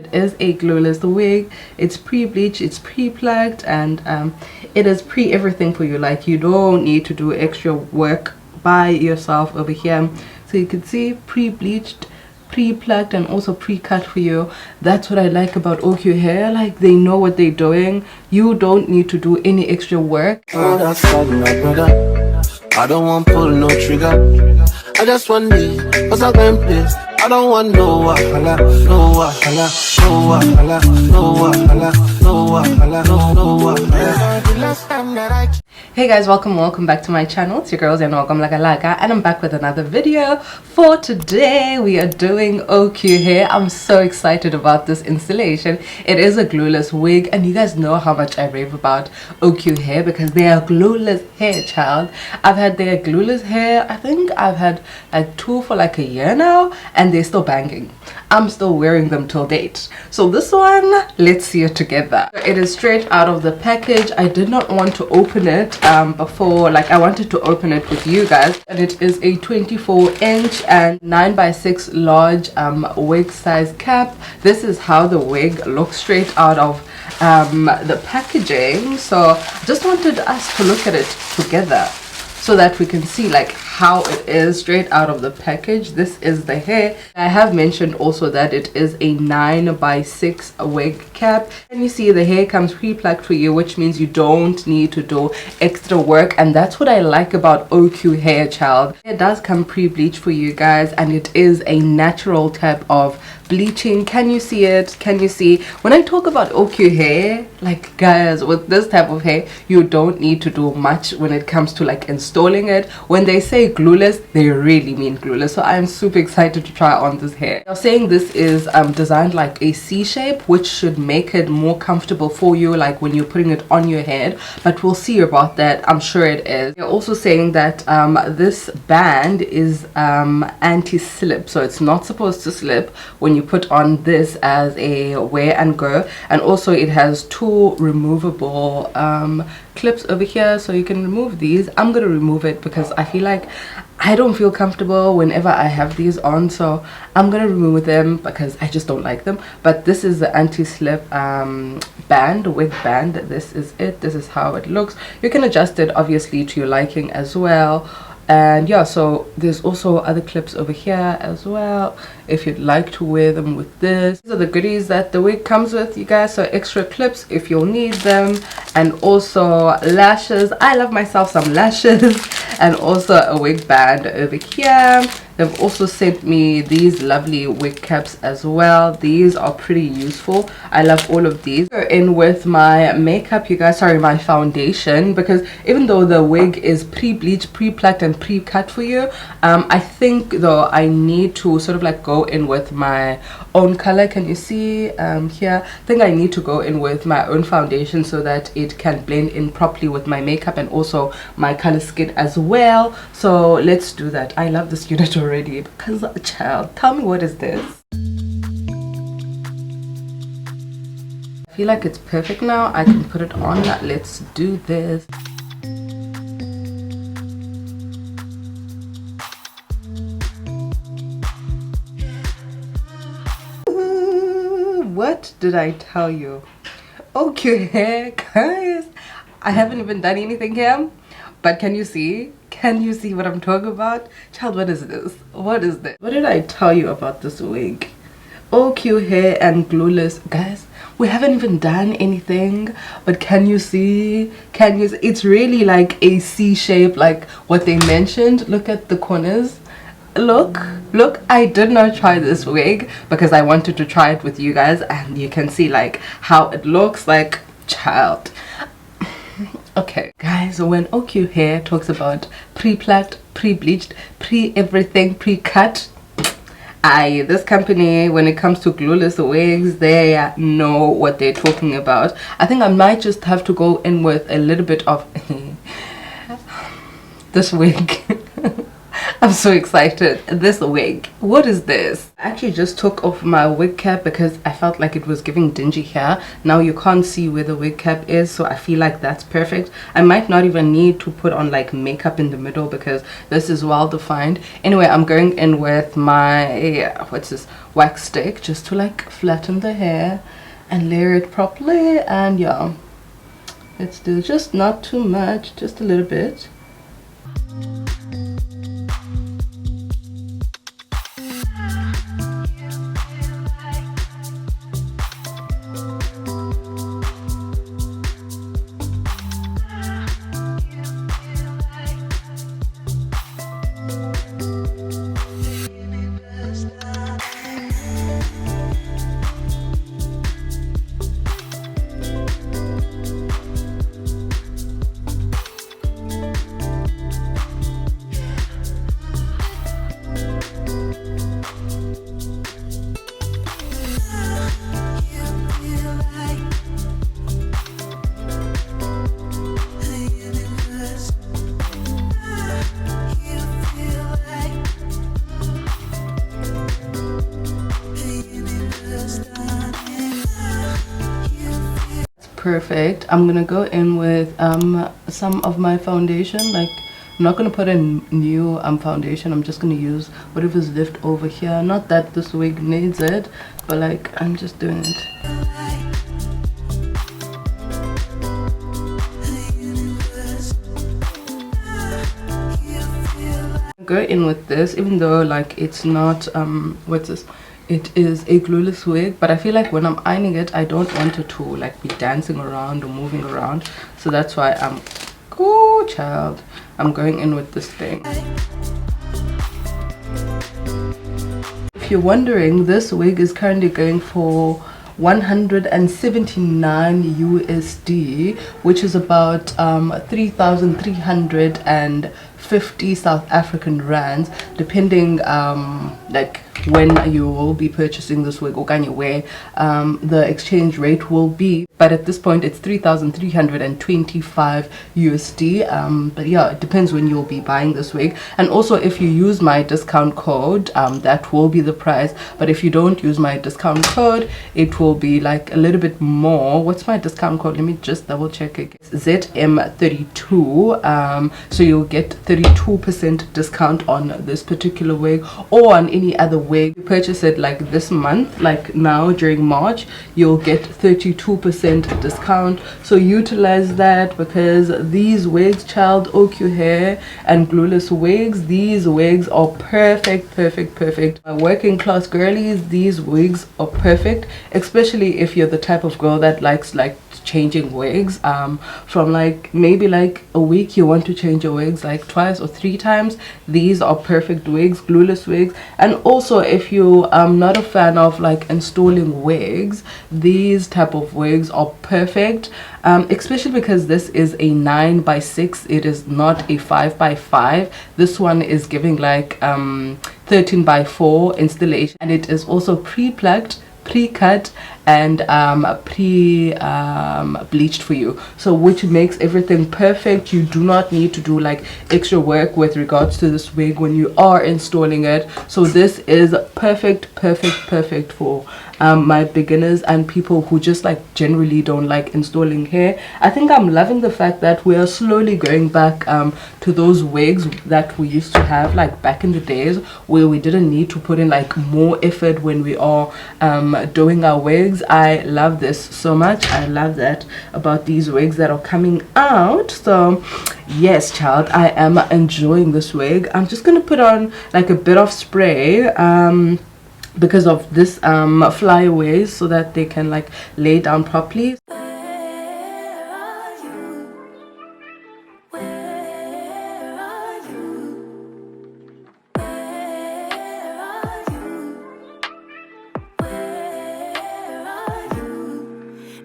It is a glueless wig. It's pre-bleached, it's pre-plucked, and it is pre-everything for you. Like, you don't need to do extra work by yourself over here. So you can see pre-bleached, pre-plucked, and also pre-cut for you. That's what I like about OQHAIR. Like, they know what they're doing. You don't need to do any extra work. Oh, that's sad, my brother. I don't want pull no trigger. I just want me, cause I'm going place. I don't want no wahala, no wahala, no wahala, no wahala, no wahala, no wahala. Hey guys, welcome back to my channel. It's your girls and welcome Laga, and I'm back with another video. For today we are doing OQHAIR. I'm so excited about this installation. It is a glueless wig, and you guys know how much I rave about OQHAIR because they are glueless hair, child. I've had their glueless hair, I think I've had like 2 for like a year now, and they're still banging. I'm still wearing them till date. So this one, let's see it together. It is straight out of the package. I did not want to open it before, like I wanted to open it with you guys, and it is a 24-inch and 9x6 large wig size cap. This is how the wig looks straight out of the packaging. So I just wanted us to look at it together so that we can see like how it is straight out of the package. This is the hair. I have mentioned also that it is a 9x6 wig cap, and you see the hair comes pre-plucked for you, which means you don't need to do extra work, and that's what I like about OQHAIR, child. It does come pre-bleached for you guys, and it is a natural type of bleaching. Can you see it? Can you see? When I talk about OQHAIR, like guys, with this type of hair you don't need to do much when it comes to like installing it. When they say glueless, they really mean glueless. So I'm super excited to try on this hair. Now, saying this is designed like a C shape, which should make it more comfortable for you like when you're putting it on your head, but we'll see about that. I'm sure it is. They're also saying that this band is anti-slip, so it's not supposed to slip when you put on this as a wear and go. And also it has 2 removable clips over here, so you can remove these. I'm gonna remove it because I feel like I don't feel comfortable whenever I have these on, so I'm gonna remove them because I just don't like them. But this is the anti-slip band, wig band. This is it. This is how it looks. You can adjust it obviously to your liking as well. And yeah, so there's also other clips over here as well if you'd like to wear them with this. These are the goodies that the wig comes with, you guys. So extra clips if you'll need them, and also lashes. I love myself some lashes. And also a wig band over here. They've also sent me these lovely wig caps as well. These are pretty useful. I love all of these. Go in with my makeup, you guys. Sorry, my foundation, because even though the wig is pre-bleached, pre-plucked, and pre-cut for you, I think though I need to sort of like go in with my own color. Can you see here? I think I need to go in with my own foundation so that it can blend in properly with my makeup and also my color skin as well. So let's do that. I love this unit already because, child, tell me, what is this? I feel like it's perfect now. I can put it on. Let's do this. What did I tell you? Okay, guys, I haven't even done anything here, but can you see? Can you see what I'm talking about? Child, what is this? What is this? What did I tell you about this wig? OQHAIR and glueless. Guys, we haven't even done anything, but can you see? Can you see? It's really like a C shape, like what they mentioned. Look at the corners. Look, I did not try this wig because I wanted to try it with you guys, and you can see like how it looks like, child. Okay guys, when OQHAIR talks about pre-plucked, pre-bleached, pre-everything, pre-cut, this company, when it comes to glueless wigs, they know what they're talking about. I think I might just have to go in with a little bit of this wig. I'm so excited. This wig, what is this? I actually just took off my wig cap because I felt like it was giving dingy hair. Now you can't see where the wig cap is, so I feel like that's perfect. I might not even need to put on like makeup in the middle because this is well defined. Anyway, I'm going in with my what's this, wax stick, just to like flatten the hair and layer it properly. And yeah, let's do just not too much, just a little bit. Perfect. I'm gonna go in with some of my foundation. Like, I'm not gonna put in new foundation. I'm just gonna use whatever's left over here. Not that this wig needs it, but like I'm just doing it. Go in with this, even though like it's not what's this, it is a glueless wig, but I feel like when I'm ironing it I don't want it to like be dancing around or moving around, so that's why I'm I'm going in with this thing. If you're wondering, this wig is currently going for 179 USD, which is about 3,350 South African rands, depending like when you will be purchasing this wig or where the exchange rate will be. But at this point it's 3,325 USD. But yeah, it depends when you'll be buying this wig. And also if you use my discount code, that will be the price. But if you don't use my discount code, it will be like a little bit more. What's my discount code? Let me just double check it. ZM32. So you'll get 32% discount on this particular wig, or on any other wig. You purchase it like this month, like now during March, you'll get 32% discount. So utilize that, because these wigs, child, OQHAIR and glueless wigs, these wigs are perfect. My working class girlies, these wigs are perfect, especially if you're the type of girl that likes like changing wigs from like maybe like a week you want to change your wigs like twice or 3 times. These are perfect wigs, glueless wigs. And also if you not a fan of like installing wigs, these type of wigs are perfect, especially because this is a 9x6, it is not a 5x5. This one is giving like 13x4 installation, and it is also pre-plucked, pre-cut and bleached for you, so which makes everything perfect. You do not need to do like extra work with regards to this wig when you are installing it. So this is perfect for my beginners and people who just like generally don't like installing hair. I think I'm loving the fact that we are slowly going back to those wigs that we used to have like back in the days, where we didn't need to put in like more effort when we are doing our wigs. I love this so much. I love that about these wigs that are coming out. So yes, child, I am enjoying this wig. I'm just gonna put on like a bit of spray because of this flyaways, so that they can like lay down properly.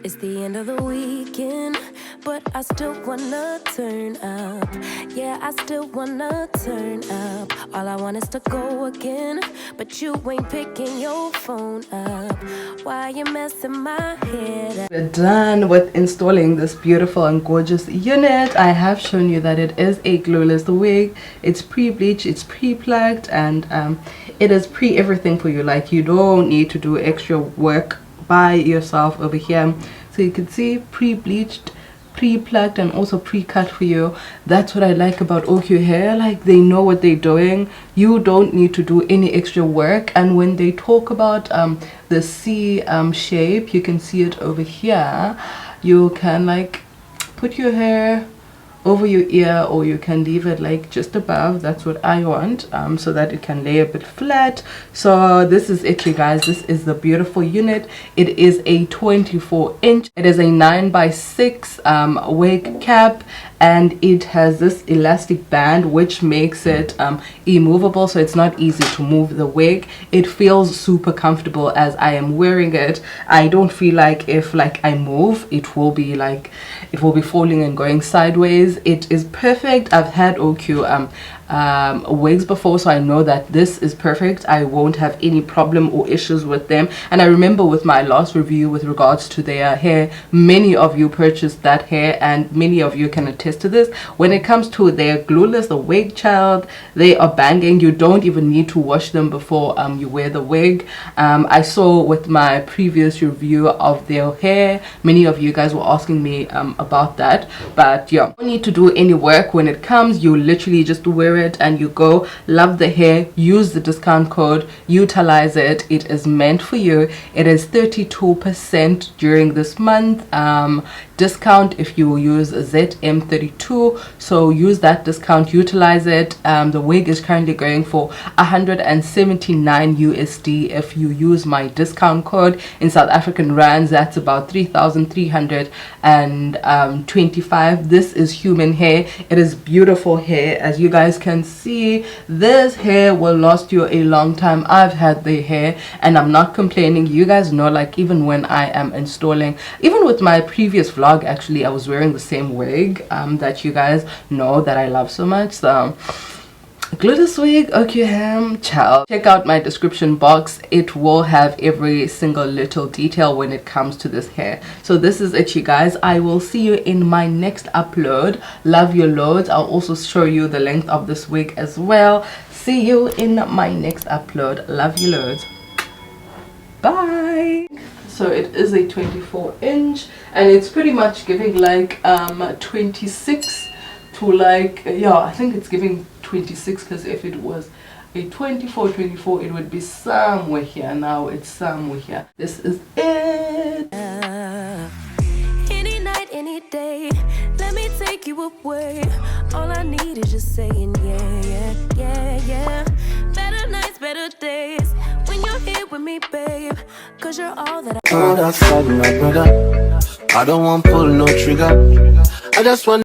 It's the end of the weekend, but I still wanna turn up. Yeah, I still wanna turn up. All I want is to go again, but you ain't picking your phone up. Why you messing my head up? We're done with installing this beautiful and gorgeous unit. I have shown you that it is a glueless wig. It's pre-bleached, it's pre-plucked, and it is pre-everything for you. Like, you don't need to do extra work by yourself over here. So you can see pre-bleached, pre-plucked, and also pre-cut for you. That's what I like about OQHAIR. Like, they know what they're doing. You don't need to do any extra work. And when they talk about the C shape, you can see it over here. You can like put your hair over your ear, or you can leave it like just above. That's what I want, so that it can lay a bit flat. So this is it, you guys. This is the beautiful unit. It is a 24-inch. It is a 9x6 wig cap, and it has this elastic band which makes it immovable, so it's not easy to move the wig. It feels super comfortable as I am wearing it. I don't feel like if like I move, it will be falling and going sideways. It is perfect. I've had OQ wigs before, so I know that this is perfect. I won't have any problem or issues with them. And I remember with my last review with regards to their hair, many of you purchased that hair, and many of you can attest to this. When it comes to their glueless, the wig child, they are banging. You don't even need to wash them before you wear the wig. I saw with my previous review of their hair, many of you guys were asking me about that. But yeah, you don't need to do any work when it comes. You literally just wear it and you go. Love the hair. Use the discount code, utilize it. It is meant for you. It is 32% during this month discount if you use ZM32. So use that discount, utilize it. The wig is currently going for 179 USD. If you use my discount code in South African rands, that's about 3,325. This is human hair. It is beautiful hair. As you guys can see, this hair will last you a long time. I've had the hair and I'm not complaining. You guys know, like, even when I am installing, even with my previous vlog, actually I was wearing the same wig that you guys know that I love so much. So glueless wig, OQHAIR, ciao. Check out my description box. It will have every single little detail when it comes to this hair. So this is it, you guys. I will see you in my next upload. Love your loads. I'll also show you the length of this wig as well. See you in my next upload. Love you loads. Bye. So it is a 24-inch, and it's pretty much giving like 26 to like, yeah, I think it's giving 26, because if it was a 24 it would be somewhere here. Now it's somewhere here. This is it. Any night, any day, let me take you away. All I need is just saying yeah, yeah, yeah, yeah. Better nights, better days, when you're here with me, babe, cause you're all that Outside, my brother, I don't want pull no trigger. I just want